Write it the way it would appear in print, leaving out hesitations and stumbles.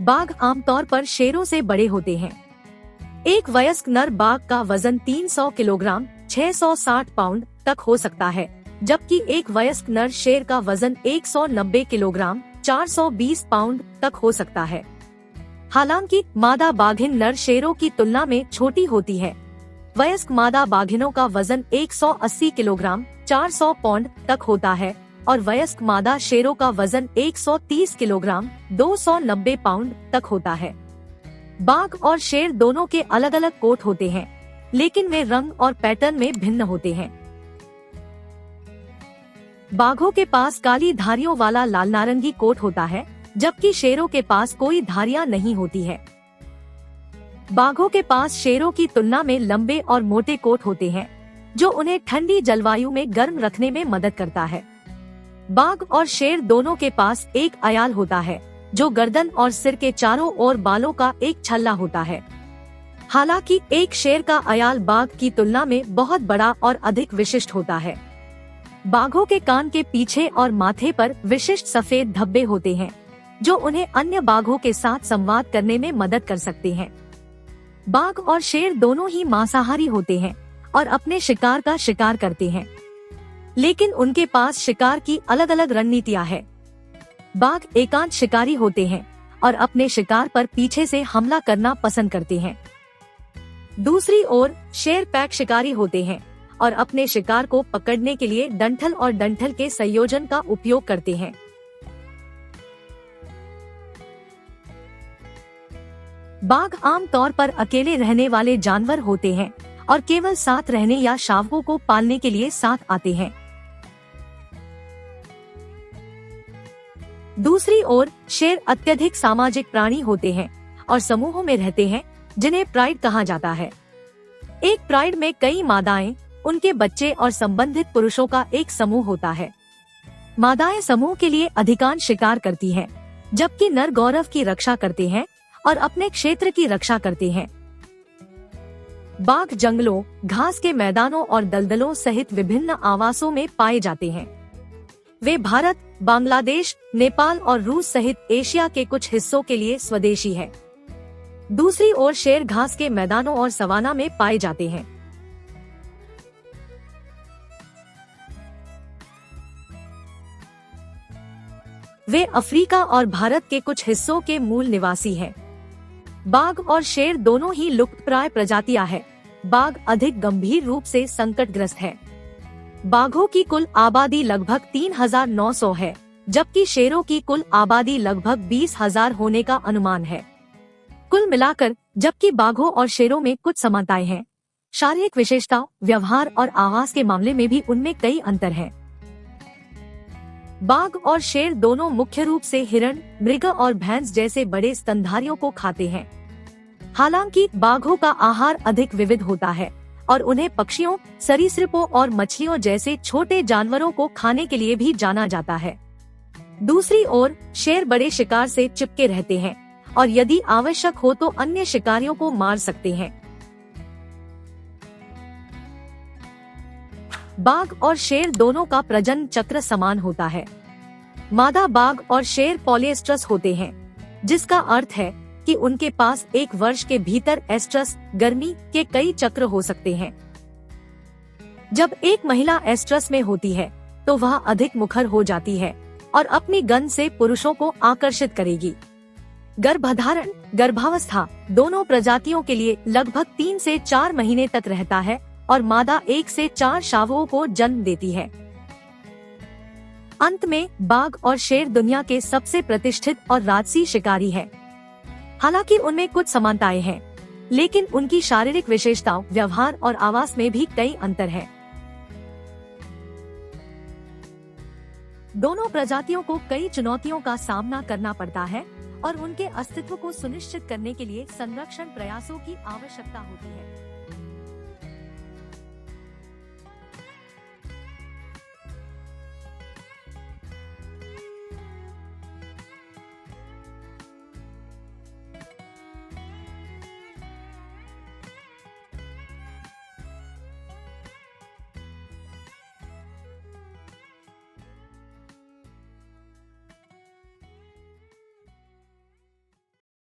बाघ आमतौर पर शेरों से बड़े होते हैं। एक वयस्क नर बाघ का वजन 300 किलोग्राम 660 पाउंड तक हो सकता है, जबकि एक वयस्क नर शेर का वजन 190 किलोग्राम 420 पाउंड तक हो सकता है। हालांकि मादा बाघिन नर शेरों की तुलना में छोटी होती है। वयस्क मादा बाघिनों का वजन 180 किलोग्राम 400 पाउंड तक होता है और वयस्क मादा शेरों का वजन 130 किलोग्राम 290 पाउंड तक होता है। बाघ और शेर दोनों के अलग अलग कोट होते हैं, लेकिन वे रंग और पैटर्न में भिन्न होते हैं। बाघों के पास काली धारियों वाला लाल नारंगी कोट होता है, जबकि शेरों के पास कोई धारियां नहीं होती है। बाघों के पास शेरों की तुलना में लंबे और मोटे कोट होते हैं, जो उन्हें ठंडी जलवायु में गर्म रखने में मदद करता है। बाघ और शेर दोनों के पास एक अयाल होता है, जो गर्दन और सिर के चारों ओर बालों का एक छल्ला होता है। हालांकि एक शेर का अयाल बाघ की तुलना में बहुत बड़ा और अधिक विशिष्ट होता है। बाघों के कान के पीछे और माथे पर विशिष्ट सफेद धब्बे होते हैं, जो उन्हें अन्य बाघों के साथ संवाद करने में मदद कर सकते हैं। बाघ और शेर दोनों ही मांसाहारी होते हैं और अपने शिकार का शिकार करते हैं, लेकिन उनके पास शिकार की अलग अलग रणनीतियां हैं। बाघ एकांत शिकारी होते हैं और अपने शिकार पर पीछे से हमला करना पसंद करते हैं। दूसरी ओर शेर पैक शिकारी होते हैं और अपने शिकार को पकड़ने के लिए डंठल और डंठल के संयोजन का उपयोग करते हैं। बाघ आमतौर पर अकेले रहने वाले जानवर होते हैं और केवल साथ रहने या शावकों को पालने के लिए साथ आते हैं। दूसरी ओर शेर अत्यधिक सामाजिक प्राणी होते हैं और समूहों में रहते हैं, जिन्हें प्राइड कहा जाता है। एक प्राइड में कई मादाएं, उनके बच्चे और संबंधित पुरुषों का एक समूह होता है। मादाएं समूह के लिए अधिकांश शिकार करती हैं, जबकि नर गौरव की रक्षा करते हैं और अपने क्षेत्र की रक्षा करते हैं। बाघ जंगलों, घास के मैदानों और दलदलों सहित विभिन्न आवासों में पाए जाते हैं। वे भारत, बांग्लादेश, नेपाल और रूस सहित एशिया के कुछ हिस्सों के लिए स्वदेशी है। दूसरी ओर शेर घास के मैदानों और सवाना में पाए जाते हैं। वे अफ्रीका और भारत के कुछ हिस्सों के मूल निवासी हैं। बाघ और शेर दोनों ही लुप्तप्राय प्रजातियां हैं। बाघ अधिक गंभीर रूप से संकटग्रस्त है। बाघों की कुल आबादी लगभग 3,900 है, जबकि शेरों की कुल आबादी लगभग 20,000 होने का अनुमान है। कुल मिलाकर जबकि बाघों और शेरों में कुछ समानताएं हैं, शारीरिक विशेषता, व्यवहार और आवास के मामले में भी उनमें कई अंतर हैं। बाघ और शेर दोनों मुख्य रूप से हिरण, मृग और भैंस जैसे बड़े स्तनधारियों को खाते हैं। हालांकि बाघों का आहार अधिक विविध होता है और उन्हें पक्षियों, सरीसृपों और मछलियों जैसे छोटे जानवरों को खाने के लिए भी जाना जाता है। दूसरी ओर शेर बड़े शिकार से चिपके रहते हैं और यदि आवश्यक हो तो अन्य शिकारियों को मार सकते हैं। बाघ और शेर दोनों का प्रजनन चक्र समान होता है। मादा बाघ और शेर पॉलीएस्ट्रस होते हैं, जिसका अर्थ है कि उनके पास एक वर्ष के भीतर एस्ट्रस गर्मी के कई चक्र हो सकते हैं। जब एक महिला एस्ट्रस में होती है तो वह अधिक मुखर हो जाती है और अपनी गंध से पुरुषों को आकर्षित करेगी। गर्भधारण, गर्भावस्था दोनों प्रजातियों के लिए लगभग 3 से 4 महीने तक रहता है और मादा 1 से 4 शावकों को जन्म देती है। अंत में बाघ और शेर दुनिया के सबसे प्रतिष्ठित और राजसी शिकारी है। हालांकि उनमें कुछ समानताएं हैं, लेकिन उनकी शारीरिक विशेषताओं, व्यवहार और आवास में भी कई अंतर हैं। दोनों प्रजातियों को कई चुनौतियों का सामना करना पड़ता है और उनके अस्तित्व को सुनिश्चित करने के लिए संरक्षण प्रयासों की आवश्यकता होती है।